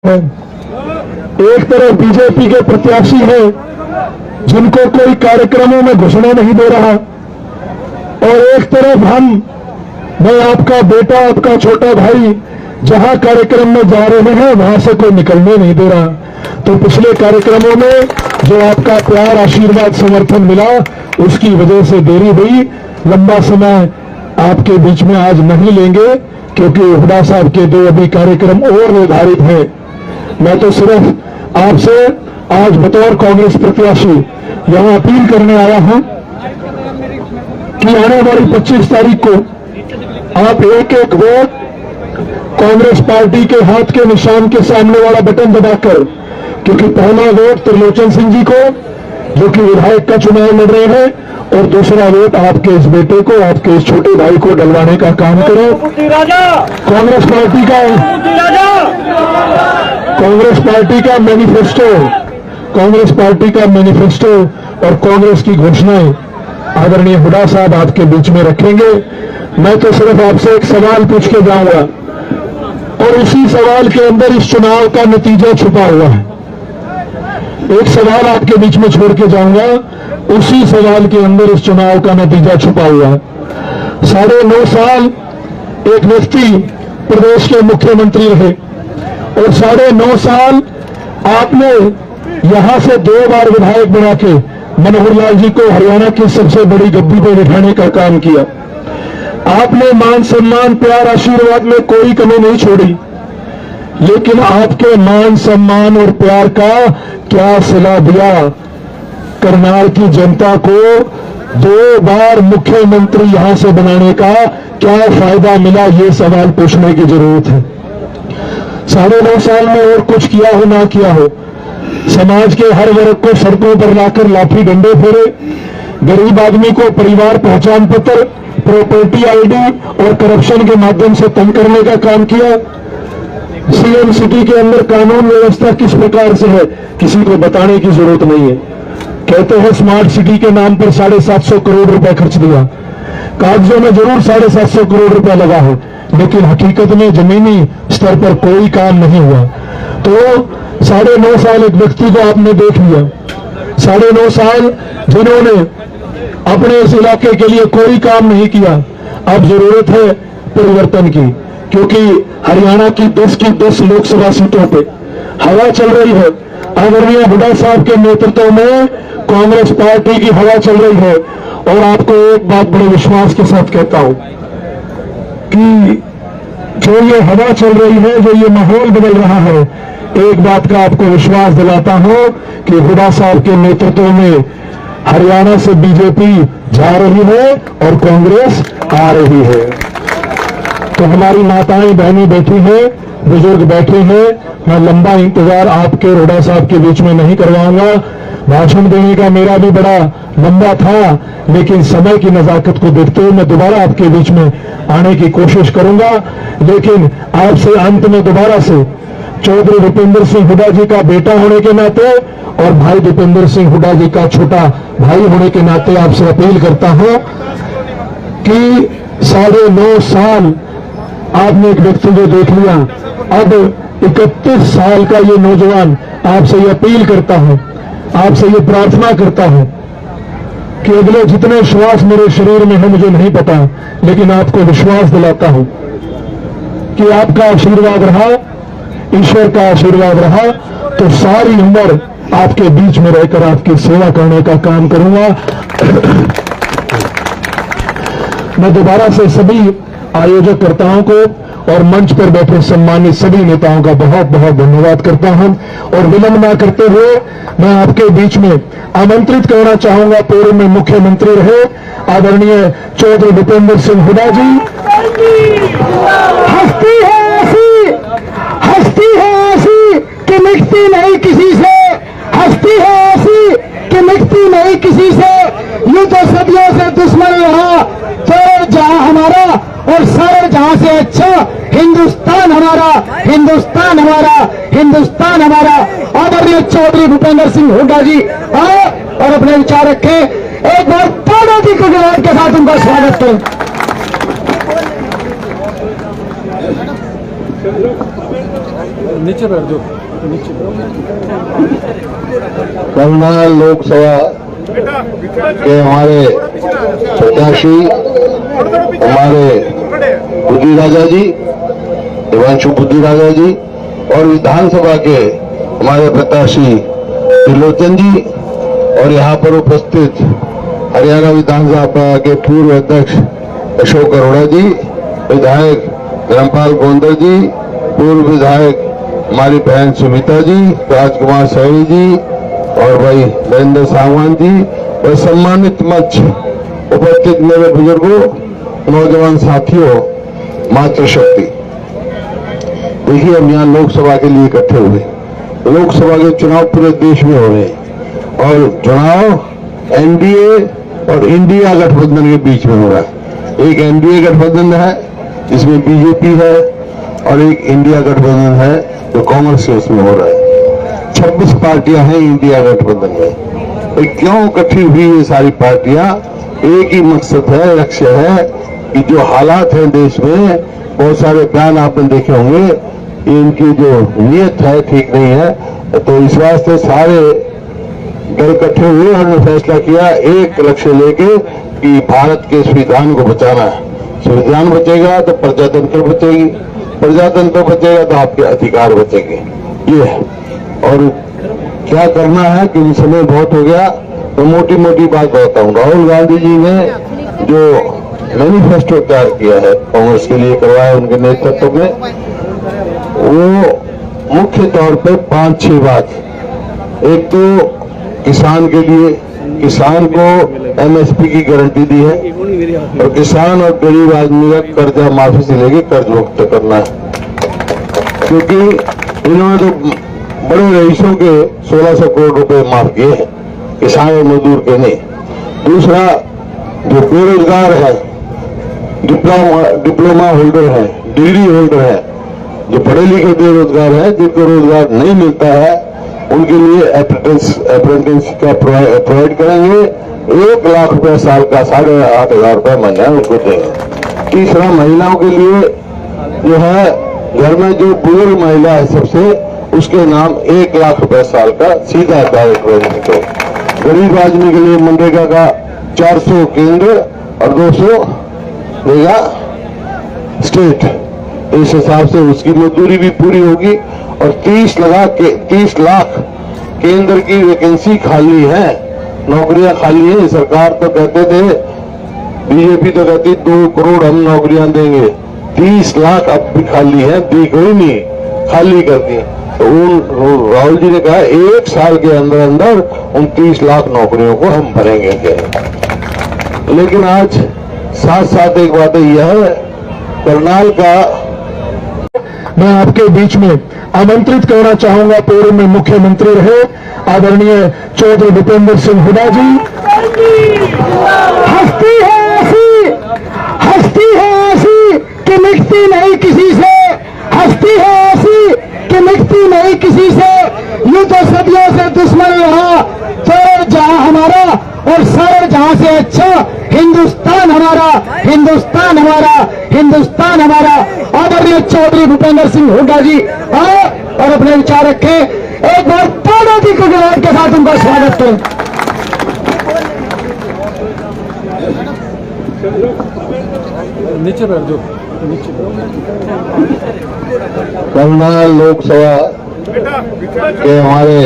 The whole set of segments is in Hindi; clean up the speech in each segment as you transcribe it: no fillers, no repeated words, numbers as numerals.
है। एक तरफ बीजेपी के प्रत्याशी है जिनको कोई कार्यक्रमों में घुसने नहीं दे रहा, और एक तरफ मैं आपका बेटा, आपका छोटा भाई जहां कार्यक्रम में जा रहे हैं वहां से कोई निकलने नहीं दे रहा। तो पिछले कार्यक्रमों में जो आपका प्यार, आशीर्वाद, समर्थन मिला, उसकी वजह से देरी हुई। लंबा समय आपके बीच में आज नहीं लेंगे क्योंकि हुड्डा साहब के दो अभी कार्यक्रम और निर्धारित हैं। मैं तो सिर्फ आपसे आज बतौर कांग्रेस प्रत्याशी यहां अपील करने आया हूं कि आने वाली 25 तारीख को आप एक एक वोट कांग्रेस पार्टी के हाथ के निशान के सामने वाला बटन दबाकर, क्योंकि पहला वोट त्रिलोचन सिंह जी को जो कि विधायक का चुनाव लड़ रहे हैं, और दूसरा वोट आपके इस बेटे को, आपके इस छोटे भाई को डलवाने का काम करो। कांग्रेस पार्टी का मैनिफेस्टो और कांग्रेस की घोषणाएं आदरणीय हुड्डा साहब आपके बीच में रखेंगे। मैं तो सिर्फ आपसे एक सवाल पूछ के जाऊंगा और उसी सवाल के अंदर इस चुनाव का नतीजा छुपा हुआ है। एक सवाल आपके बीच में छोड़ के जाऊंगा, उसी सवाल के अंदर इस चुनाव का नतीजा छुपा हुआ है। 9.5 साल एक व्यक्ति प्रदेश के मुख्यमंत्री रहे और 9.5 साल आपने यहां से 2 बार विधायक बना के मनोहर लाल जी को हरियाणा की सबसे बड़ी गद्दी पर बिठाने का काम किया। आपने मान सम्मान, प्यार, आशीर्वाद में कोई कमी नहीं छोड़ी, लेकिन आपके मान सम्मान और प्यार का क्या सिला दिया? करनाल की जनता को 2 बार मुख्यमंत्री यहां से बनाने का क्या फायदा मिला? ये सवाल पूछने की जरूरत है। 9.5 साल में और कुछ किया हो ना किया हो, समाज के हर वर्ग को सड़कों पर लाकर लाठी डंडे फोड़े, गरीब आदमी को परिवार पहचान पत्र, प्रॉपर्टी आईडी और करप्शन के माध्यम से तंग करने का काम किया। सीएम सिटी के अंदर कानून व्यवस्था किस प्रकार से है किसी को बताने की जरूरत नहीं है। कहते हैं स्मार्ट सिटी के नाम पर 750 करोड़ रुपए खर्च दिया। कागजों में जरूर 750 करोड़ रुपए लगा है, लेकिन हकीकत में जमीनी स्तर पर कोई काम नहीं हुआ। तो 9.5 साल एक व्यक्ति को आपने देख लिया, 9.5 साल जिन्होंने अपने इस इलाके के लिए कोई काम नहीं किया। अब जरूरत है परिवर्तन की, क्योंकि हरियाणा की 10 की 10 लोकसभा सीटों पे हवा चल रही है। आदरणीय हुड्डा साहब के नेतृत्व में कांग्रेस पार्टी की हवा चल रही है। और आपको एक बात बड़े विश्वास के साथ कहता हूं कि जो ये हवा चल रही है, जो ये माहौल बदल रहा है, एक बात का आपको विश्वास दिलाता हूं कि हुड्डा साहब के नेतृत्व में हरियाणा से बीजेपी जा रही है और कांग्रेस आ रही है। तो हमारी माताएं, बहनें बैठी हैं, बुजुर्ग बैठे हैं। मैं लंबा इंतजार आपके हुड्डा साहब के बीच में नहीं करवाऊंगा। भाषण देने का मेरा भी बड़ा लंबा था, लेकिन समय की नजाकत को देखते हुए मैं दोबारा आपके बीच में आने की कोशिश करूंगा। लेकिन आपसे अंत में दोबारा से चौधरी भूपेंद्र सिंह हुड्डा जी का बेटा होने के नाते और भाई दीपेंद्र सिंह हुड्डा जी का छोटा भाई होने के नाते आपसे अपील करता हूं कि 9.5 साल आपने एक व्यक्ति को देख लिया। अब 31 साल का ये नौजवान आपसे ये अपील करता हूं, आपसे ये प्रार्थना करता हूं कि अगले जितने श्वास मेरे शरीर में है मुझे नहीं पता, लेकिन आपको विश्वास दिलाता हूं कि आपका आशीर्वाद रहा, ईश्वर का आशीर्वाद रहा, तो सारी उम्र आपके बीच में रहकर आपकी सेवा करने का काम करूंगा। मैं दोबारा से सभी आयोजक कर्ताओं को और मंच पर बैठे सम्मानित सभी नेताओं का बहुत बहुत धन्यवाद करता हूं। और विलंब न करते हुए मैं आपके बीच में आमंत्रित करना चाहूंगा पूर्व में मुख्यमंत्री रहे आदरणीय चौधरी भूपेंद्र सिंह हुड्डा जी। हस्ती है ऐसी कि मिटती नहीं किसी से, हस्ती है ऐसी कि मिटती नहीं किसी से। यूं तो सदियों से दुश्मन रहा चौर जहां हमारा, और सारे जहां से अच्छा हिंदुस्तान हमारा, हिंदुस्तान हमारा, हिंदुस्तान हमारा। आदरणीय चौधरी भूपेंद्र सिंह हुड्डा जी आए और अपने विचार रखें। एक बार तालियों की गड़गड़ाहट के साथ उनका स्वागत करें। नीचे बैठ दो, नीचे। करनाल लोकसभा के हमारे प्रत्याशी हमारे बुद्धि राजा जी, देवांशु बुद्धि राजा जी, और विधानसभा के हमारे प्रत्याशी त्रिलोचन जी, और यहाँ पर उपस्थित हरियाणा विधानसभा के पूर्व अध्यक्ष अशोक अरोड़ा जी, विधायक धर्मपाल गोंदर जी, पूर्व विधायक हमारी बहन सुमिता जी, राजकुमार सैनी जी, और भाई नरेंद्र सांगवान जी, और सम्मानित मंच उपस्थित मेरे बुजुर्गों, नौजवान साथियों, मातृशक्ति। देखिए, हम यहाँ लोकसभा के लिए इकट्ठे हुए। लोकसभा के चुनाव पूरे देश में हो रहे हैं और चुनाव एनडीए और इंडिया गठबंधन के बीच में हो रहा है। एक एनडीए गठबंधन है जिसमें बीजेपी है, और एक इंडिया गठबंधन है जो कांग्रेस के उसमें हो रहा है। 26 पार्टियां हैं इंडिया गठबंधन में। तो क्यों इकट्ठी हुई ये सारी पार्टियां? एक ही मकसद है, लक्ष्य है कि जो हालात हैं देश में, बहुत सारे बयान आपने देखे होंगे, इनकी जो नीयत है ठीक नहीं है। तो इस वास्ते सारे दल इकट्ठे हुए और फैसला किया एक लक्ष्य लेके कि भारत के संविधान को बचाना है। संविधान बचेगा तो प्रजातंत्र बचेगी, प्रजातंत्र बचेगा तो आपके अधिकार बचेंगे। ये है। और क्या करना है कि समय बहुत हो गया, तो मोटी मोटी बात बताता हूँ। राहुल गांधी जी ने जो मैनिफेस्टो तैयार किया है कांग्रेस के लिए, करवाया उनके नेतृत्व में, वो मुख्य तौर पर 5-6 बात। एक तो किसान के लिए, किसान को एमएसपी की गारंटी दी है, और किसान और गरीब आदमी का कर्जा माफी से लेके कर्ज मुक्त करना है, क्योंकि इन्होंने तो बड़े रईसों के 1600 करोड़ रुपए माफ किए हैं, किसान और मजदूर के नहीं। दूसरा, जो बेरोजगार है, डिप्लोमा होल्डर है, डिग्री होल्डर है, जो पढ़े लिखे बेरोजगार है, जिनको रोजगार नहीं मिलता है, उनके लिए अप्रेंटिस का प्रोवाइड करेंगे। 1 लाख रुपए साल का, 8,500 रुपए महीना उनको देंगे। तीसरा, महिलाओं के लिए जो है, घर में जो बुजुर्ग महिला है सबसे, उसके नाम 1 लाख रुपए साल का सीधा डायरेक्ट बेनिफिट हो। गरीब आदमी के लिए मनरेगा का 400 केंद्र और 200 देगा स्टेट। इस हिसाब से उसकी मजदूरी भी पूरी होगी। और 30 लाख केंद्र की वैकेंसी खाली है, नौकरियां खाली है। सरकार तो कहते थे, बीजेपी तो कहती 2 करोड़ हम नौकरियां देंगे, 30 लाख अब भी खाली है, दी कोई नहीं, खाली कर दी। तो राहुल जी ने कहा 1 साल के अंदर अंदर 29 लाख नौकरियों को हम भरेंगे। लेकिन आज साथ साथ एक बात यह है, करनाल का मैं आपके बीच में आमंत्रित करना चाहूंगा, पूर्व में मुख्यमंत्री रहे आदरणीय चौधरी भूपेंद्र सिंह हुड्डा जी। हस्ती है ऐसी कि मिटती नहीं किसी से, हस्ती है ऐसी कि मिटती नहीं किसी से। यूं तो सदियों से दुश्मन रहा चौर जहां हमारा, और सारे जहां से अच्छा हिंदुस्तान हमारा, हिंदुस्तान हमारा, हिंदुस्तान हमारा। आदरणीय चौधरी भूपेंद्र सिंह हुड्डा जी आए और अपने विचार रखें। एक बार तालियों की गुड़गुड़ाहट के साथ उनका स्वागत करें। नीचे बैठ दो, नीचे। करनाल लोकसभा के हमारे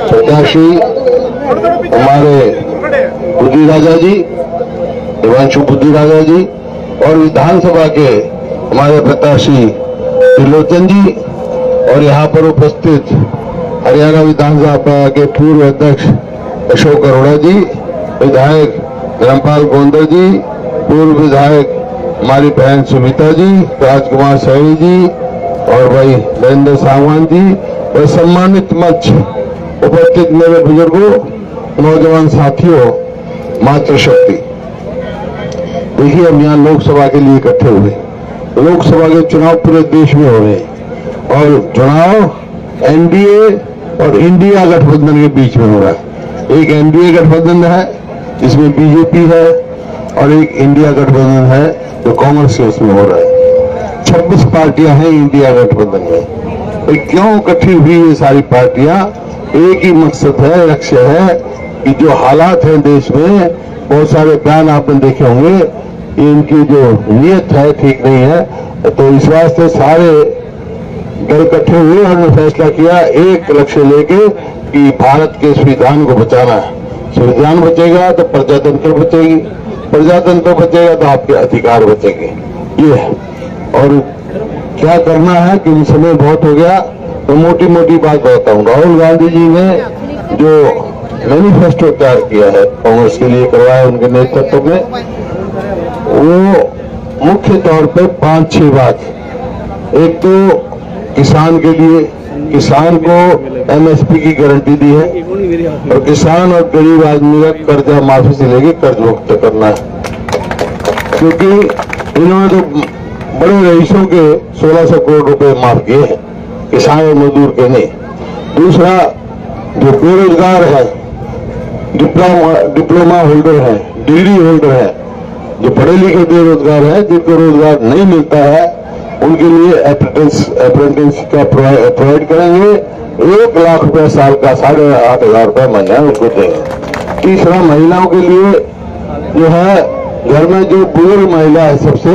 प्रत्याशी हमारे बुद्धि राजा जी, देवांशु बुद्धि राजा जी, और विधानसभा के हमारे प्रत्याशी त्रिलोचन जी, और यहाँ पर उपस्थित हरियाणा विधानसभा के पूर्व अध्यक्ष अशोक अरोड़ा जी, विधायक धर्मपाल गोंदर जी, पूर्व विधायक हमारी बहन सुमिता जी, राजकुमार सैनी जी, और भाई नरेंद्र सांगवान जी, और सम्मानित मंच उपस्थित मेरे बुजुर्गों, नौजवान साथियों, मातृशक्ति। देखिए, हम यहाँ लोकसभा के लिए इकट्ठे हुए। लोकसभा के चुनाव पूरे देश में हो रहे हैं और चुनाव एनडीए और इंडिया गठबंधन के बीच में हो रहा है। एक एनडीए गठबंधन है जिसमें बीजेपी है, और एक इंडिया गठबंधन है जो कांग्रेस के उसमें हो रहा है। 26 पार्टियां हैं इंडिया गठबंधन में। भाई क्यों इकट्ठी हुई ये सारी पार्टियां? एक ही मकसद है, लक्ष्य है कि जो हालात हैं देश में, बहुत सारे बयान आपने देखे होंगे, इनकी जो नीयत है ठीक नहीं है। तो इस वास्ते सारे दल इकट्ठे हुए और फैसला किया एक लक्ष्य लेके कि भारत के संविधान को बचाना है। संविधान बचेगा तो प्रजातंत्र बचेगी, प्रजातंत्र बचेगा तो आपके अधिकार बचेंगे। ये है। और क्या करना है कि समय बहुत हो गया, तो मोटी मोटी बात बताता हूँ। राहुल गांधी जी ने जो मैनिफेस्टो तैयार किया है कांग्रेस के लिए, करवाया उनके नेतृत्व में, वो मुख्य तौर पर 5-6 बात। एक तो किसान के लिए, किसान को एमएसपी की गारंटी दी है और किसान और गरीब आदमी का कर्जा माफी से लेके कर्ज मुक्त करना है, क्योंकि इन्होंने तो बड़े रईसों के 1600 करोड़ रुपए माफ किए हैं, किसान और मजदूर के नहीं। दूसरा, जो बेरोजगार है, डिप्लोमा होल्डर है, डिग्री होल्डर है, जो पढ़े लिखे बेरोजगार है, जिनको रोजगार नहीं मिलता है, उनके लिए अप्रेंटिस का प्रोवाइड करेंगे। 1 लाख रुपए साल का, 8,500 रुपए महीना उनको देंगे। तीसरा, महिलाओं के लिए जो है, घर में जो बुजुर्ग महिला है सबसे,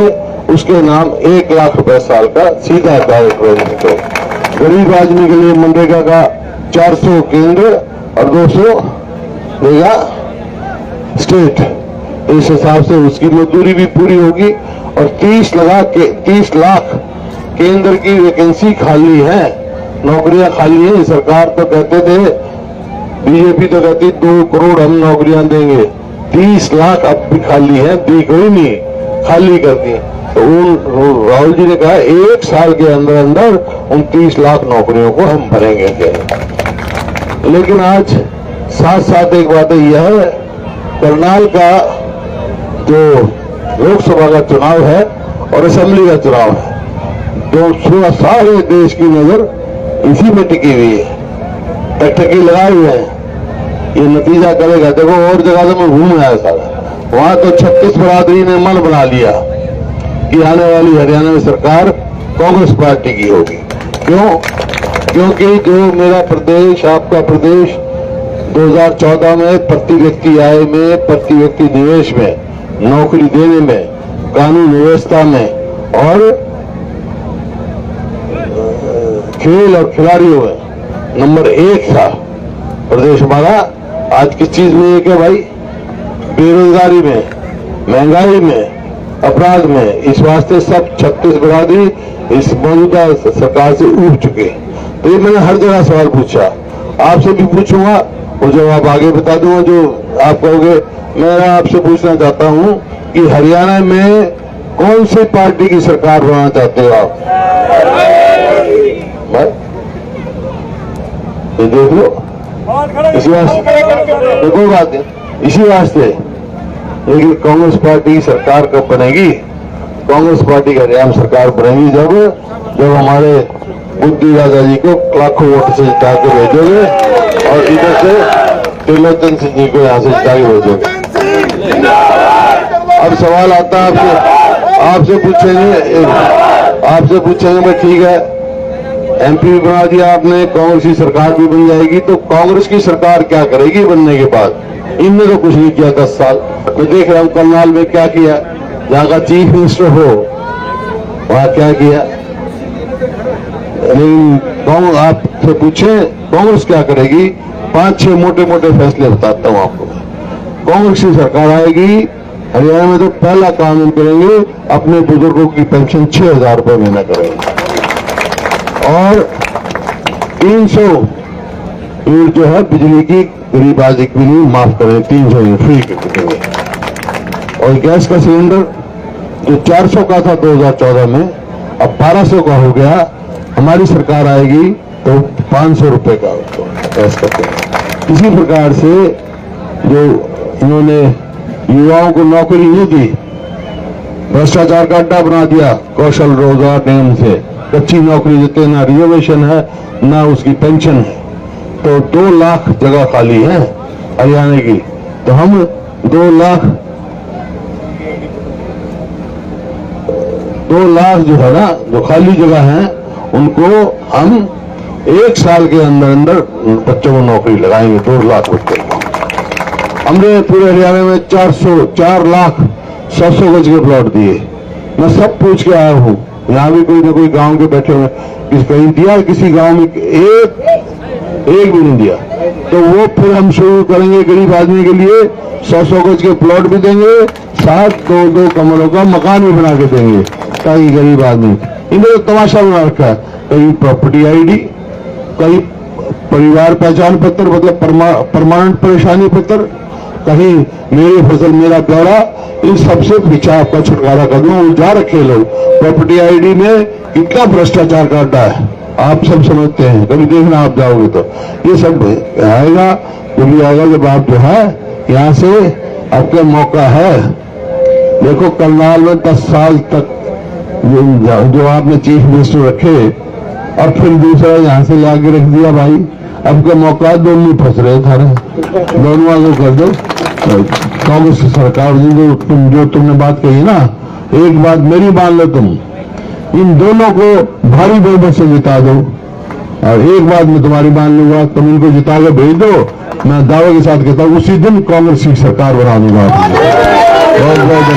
उसके नाम 1 लाख रुपए साल का सीधा डायरेक्ट। गरीब आदमी के लिए मनरेगा का 400 केंद्र और 200 देगा स्टेट। इस हिसाब से उसकी मजदूरी भी पूरी होगी। और 30 लाख केंद्र की वैकेंसी खाली है, नौकरियां खाली है। सरकार तो कहते थे, बीजेपी तो कहती 2 करोड़ हम नौकरियां देंगे, 30 लाख अब भी खाली है, दी कोई नहीं, खाली कर दी। तो राहुल जी ने कहा 1 साल के अंदर अंदर उन 30 लाख नौकरियों को हम भरेंगे। लेकिन आज साथ साथ एक बात यह है, करनाल का जो लोकसभा का चुनाव है और असेंबली का चुनाव है, तो सारे देश की नजर इसी में टिकी हुई है, टकटकी लगाए हुए हैं। ये नतीजा करेगा। देखो, और जगह तो मैं घूम आया सारा, वहां तो 36 बरादरी ने मन बना लिया कि आने वाली हरियाणा में सरकार कांग्रेस पार्टी की होगी। क्यों? क्योंकि जो मेरा प्रदेश, आपका प्रदेश 2014 में प्रति व्यक्ति आय में, प्रति व्यक्ति निवेश में, नौकरी देने में, कानून व्यवस्था में और खेल और खिलाड़ियों में नंबर 1 था प्रदेश हमारा। आज किस चीज में एक है भाई? बेरोजगारी में, महंगाई में, अपराध में। इस वास्ते सब 36 बरादरी इस मौजूदा सरकार से उब चुके। तो ये मैंने हर जगह सवाल पूछा, आपसे भी पूछूंगा, वो जवाब आगे बता दूंगा जो आप कहोगे। मैं आपसे पूछना चाहता हूं कि हरियाणा में कौन सी पार्टी की सरकार बनाना चाहते हो आप? ये देख लो, इसी वास्ते कोई बात नहीं, इसी वास्ते। लेकिन कांग्रेस पार्टी की सरकार कब बनेगी? कांग्रेस पार्टी का हरियाणा सरकार बनेगी जब हमारे बुद्धि राजा जी को लाखों वोट से जिता के भेजोगे और इधर से त्रिलोचन सिंह जी को यहाँ से जिता के भेजोगे। अब सवाल आता है आपसे पूछेंगे भाई ठीक है, एमपी बना दिया आपने, कांग्रेस की सरकार भी बन जाएगी, तो कांग्रेस की सरकार क्या करेगी बनने के बाद? इनने तो कुछ नहीं किया 10 साल। मैं देख रहा हूँ करनाल में क्या किया, जहाँ का चीफ मिनिस्टर हो वहां क्या किया। लेकिन आपसे पूछे कांग्रेस क्या करेगी, 5-6 मोटे मोटे फैसले बताता हूँ आपको। कांग्रेस की सरकार आएगी हरियाणा में तो पहला काम हम करेंगे, अपने बुजुर्गों की पेंशन 6,000 रुपये महीना करेंगे और 300 यूनिट जो है बिजली की गरीब आदमी के लिए माफ करें, 300 यूनिट फ्री करेंगे। और गैस का सिलेंडर जो 400 का था 2014 में, अब 1200 का हो गया। हमारी सरकार आएगी तो 500 रुपए का गैस करते। इसी प्रकार से जो इन्होंने युवाओं को नौकरी नहीं दी, भ्रष्टाचार का अड्डा बना दिया कौशल रोजगार निगम से, कच्ची नौकरी देते, ना रिजर्वेशन है ना उसकी पेंशन है। तो 2 लाख जगह खाली है हरियाणा की, तो हम 2 लाख जो है ना, जो खाली जगह है उनको हम 1 साल के अंदर अंदर बच्चों को नौकरी लगाएंगे, 2 लाख बच्चों को। हमने पूरे हरियाणा में 4 लाख 100 गज के प्लॉट दिए। मैं सब पूछ के आया हूँ, यहाँ भी कोई ना कोई गांव के बैठे हुए कहीं दिया, किसी गांव में एक भी नहीं दिया। तो वो फिर हम शुरू करेंगे गरीब आदमी के लिए 100 गज के प्लॉट भी देंगे, साथ 2 कमरों का मकान भी बना के देंगे, ताकि गरीब आदमी, इन्हें तो तमाशा बना रखा है, कहीं प्रॉपर्टी आईडी, कहीं परिवार पहचान पत्र मतलब परमानेंट परेशानी पत्र, कहीं मेरी फसल मेरा ब्यौरा, इन सबसे पीछे आपका छुटकारा कर दूं। उलझा रखे लोग, प्रॉपर्टी आईडी में कितना भ्रष्टाचार करता है आप सब समझते हैं, कभी देखना आप जाओगे तो ये सब आएगा, कभी आएगा जब आप जो है यहाँ से आपका मौका है। देखो करनाल में 10 साल तक जो आपने चीफ मिनिस्टर रखे और फिर दूसरा यहाँ से लाके रख दिया भाई, अब का मौका है, दोनों फंस रहे थारे, दोनों आगे कर दो। कांग्रेस की सरकार जो तुमने बात कही ना, एक बात मेरी मान लो, तुम इन दोनों को भारी बहुमत से जिता दो, और एक बात मैं तुम्हारी मान लूंगा, तुम इनको जिता के भेज दो, मैं दावे के साथ कहता हूँ उसी दिन कांग्रेस की सरकार बना दूंगा। बहुत बहुत